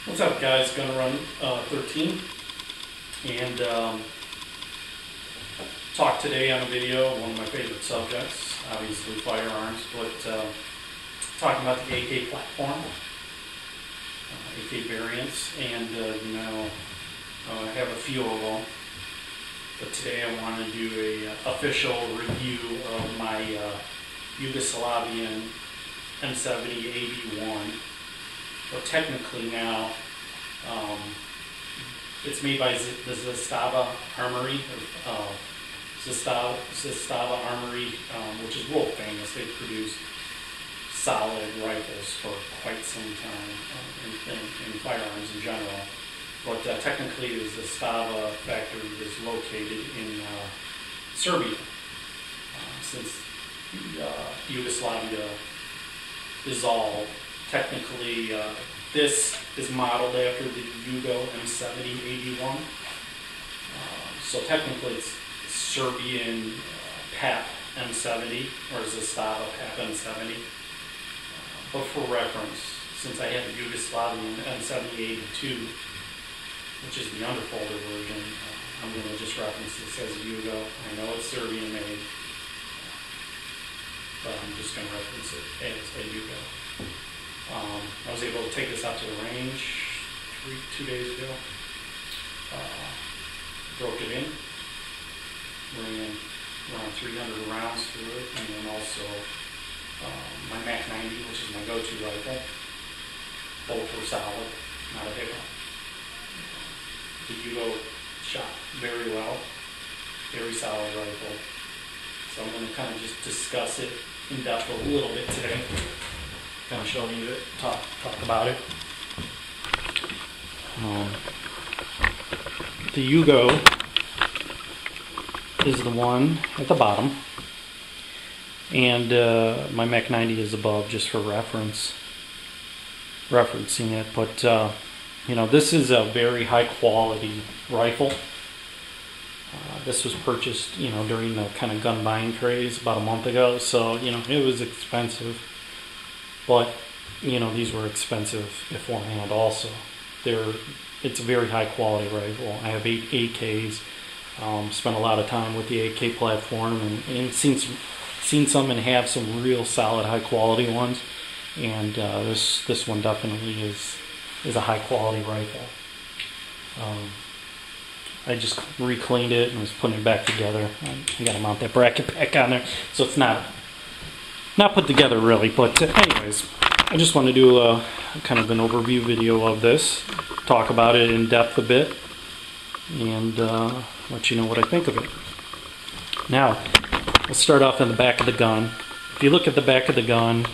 What's up, guys? Gonna run 13 and talk today on a video, one of my favorite subjects, obviously firearms, but talking about the AK platform, AK variants, and I have a few of them, but today I want to do a official review of my Yugoslavian M70AB1. Well, technically now, it's made by the Zastava Armory, Zastava Armory, which is world famous. They've produced solid rifles for quite some time in firearms in general. But technically, the Zastava factory is located in Serbia, since Yugoslavia dissolved. Technically, this is modeled after the Yugo M70AB1. So technically it's Serbian PAP M70 or Zastava PAP M70. But for reference, since I have the Yugoslavian M70AB1, which is the underfolder version, I'm going to just reference this as a Yugo. I know it's Serbian made, but I'm just going to reference it as a Yugo. I was able to take this out to the range 2 days ago. Broke it in, ran around 300 rounds through it, and then also my MAC-90, which is my go-to rifle. Both were solid, not a hiccup. The Yugo shot very well, very solid rifle. So I'm going to kind of just discuss it in depth a little bit today. Kind of show you it, talk about it. The Yugo is the one at the bottom, and my MAC-90 is above, just for referencing it. But this is a very high quality rifle. This was purchased, during the kind of gun buying craze about a month ago. So it was expensive. But, these were expensive beforehand also. It's a very high quality rifle. I have 8 AKs, spent a lot of time with the AK platform and seen some and have some real solid high quality ones. And this one definitely is a high quality rifle. I just re-cleaned it and was putting it back together. I got to mount that bracket back on there, so it's not put together really, but anyways, I just want to do a kind of an overview video of this, talk about it in depth a bit, and let you know what I think of it. Now, let's start off in the back of the gun. If you look at the back of the gun,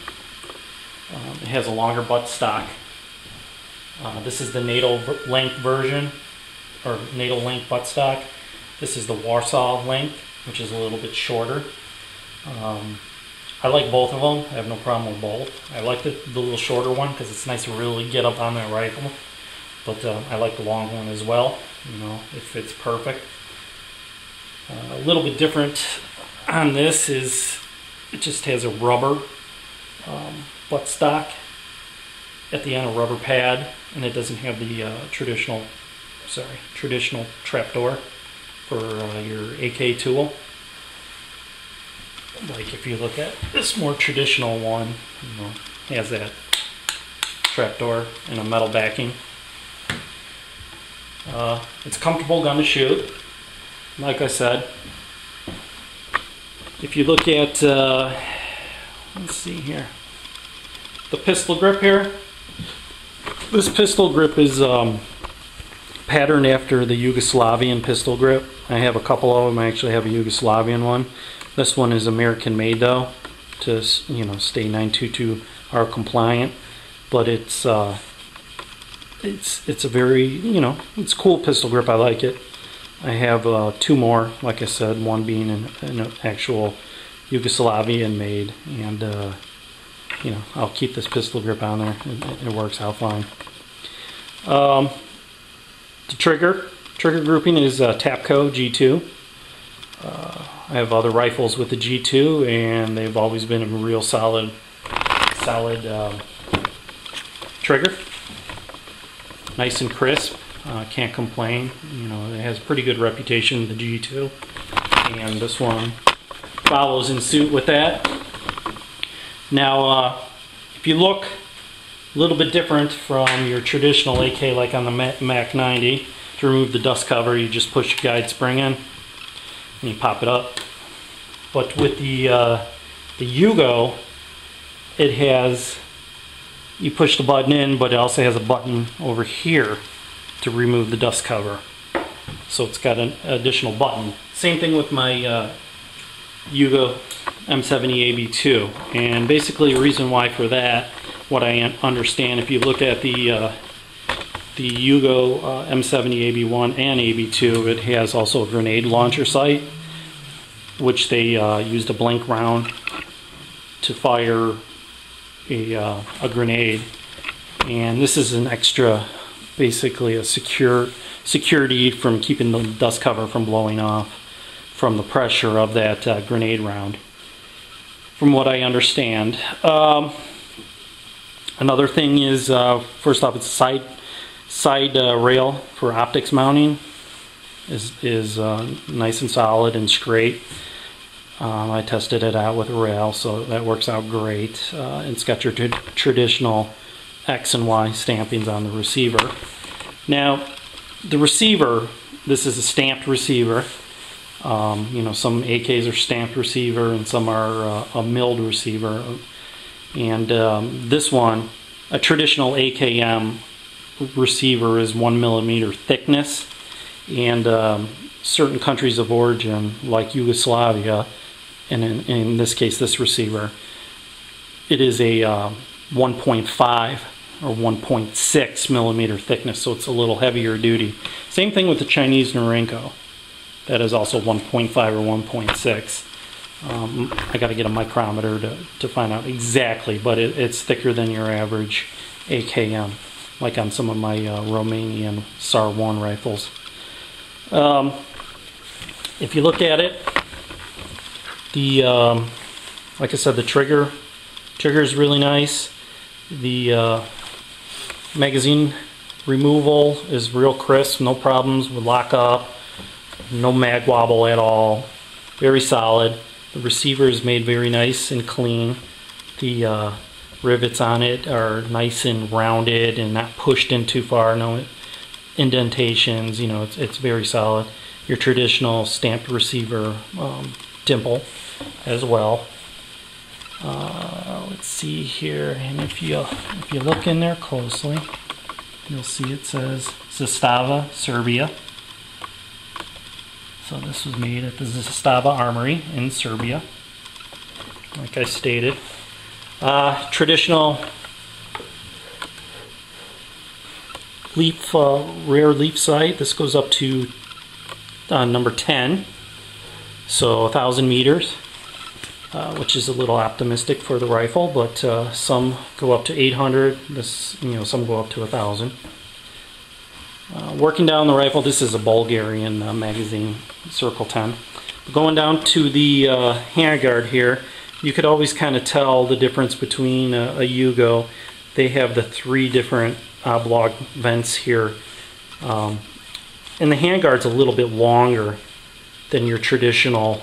it has a longer butt stock. This is the NATO length version, or NATO length butt stock. This is the Warsaw length, which is a little bit shorter. I like both of them. I have no problem with both. I like the little shorter one because it's nice to really get up on that rifle. But I like the long one as well. It fits perfect. A little bit different on this is it just has a rubber butt stock at the end, a rubber pad, and it doesn't have the traditional trapdoor for your AK tool. Like if you look at this more traditional one, has that trapdoor and a metal backing. It's a comfortable gun to shoot. Like I said, if you look at, let's see here, the pistol grip here. This pistol grip is patterned after the Yugoslavian pistol grip. I have a couple of them. I actually have a Yugoslavian one. This one is American made though, to stay 922R compliant. But it's a very it's a cool pistol grip. I like it. I have 2 more, like I said, one being an actual Yugoslavian made, and I'll keep this pistol grip on there. It works out fine. The trigger grouping is Tapco G2. I have other rifles with the G2, and they've always been a real solid trigger. nice and crisp. Can't complain. You know, it has a pretty good reputation, the G2, and this one follows in suit with that. Now, if you look a little bit different from your traditional AK, like on the Mac 90, to remove the dust cover, you just push your guide spring in and you pop it up. But with the Yugo, it has, you push the button in, but it also has a button over here to remove the dust cover. So it's got an additional button. Same thing with my Yugo M70AB1, and basically the reason why for that, what I understand, if you look at the Yugo M70AB1 and AB2, it has also a grenade launcher sight, which they used a blank round to fire a grenade, and this is an extra, basically a security from keeping the dust cover from blowing off from the pressure of that grenade round, from what I understand. Another thing is, first off, it's a side rail for optics mounting is nice and solid and straight. I tested it out with a rail, so that works out great. It's got your traditional X and Y stampings on the receiver. Now, the receiver, this is a stamped receiver. You know, some AKs are stamped receiver and some are a milled receiver. And this one, a traditional AKM receiver, is 1mm thickness. And certain countries of origin, like Yugoslavia, and in this case this receiver, it is a 1.5 or 1.6mm thickness, so it's a little heavier duty. Same thing with the Chinese Norinco. That is also 1.5 or 1.6. I got to get a micrometer to find out exactly, but it's thicker than your average AKM, like on some of my Romanian SAR-1 rifles. If you look at it, like I said, the trigger is really nice. The magazine removal is real crisp, no problems with lock up, no mag wobble at all, very solid. The receiver is made very nice and clean. The rivets on it are nice and rounded and not pushed in too far, no indentations. You know, it's very solid. Your traditional stamped receiver dimple as well. Let's see here, and if you look in there closely, you'll see it says Zastava, Serbia. So this was made at the Zastava Armory in Serbia, like I stated. Traditional leaf, rare leaf sight. This goes up to number 10, so 1,000 meters, which is a little optimistic for the rifle, but some go up to 800. Some go up to 1,000. Working down the rifle, this is a Bulgarian magazine, Circle 10. Going down to the handguard here, you could always kind of tell the difference between a Yugo. They have the 3 different oblong vents here, and the handguard's a little bit longer than your traditional,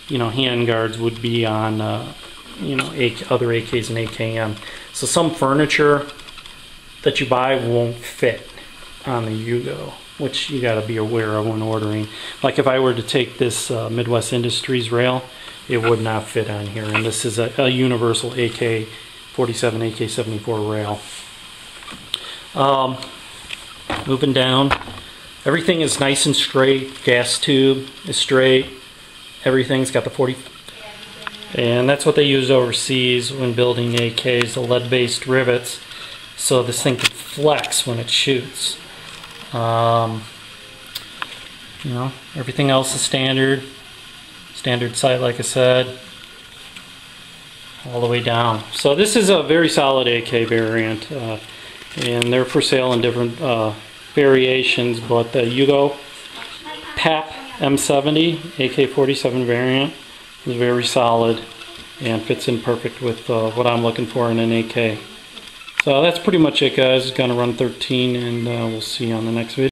handguards would be on, other AKs and AKM. So some furniture that you buy won't fit on the Yugo, which you got to be aware of when ordering. Like if I were to take this Midwest Industries rail, it would not fit on here, and this is a universal AK-47, AK-74 rail. Moving down, everything is nice and straight. Gas tube is straight. Everything's got the 40, and that's what they use overseas when building AKs, the lead-based rivets, so this thing can flex when it shoots. Everything else is standard sight, like I said, all the way down. So this is a very solid AK variant, and they're for sale in different variations, but the Yugo PAP M70 AK-47 variant is very solid and fits in perfect with what I'm looking for in an AK. So that's pretty much it, guys. Gonna run 13, and we'll see you on the next video.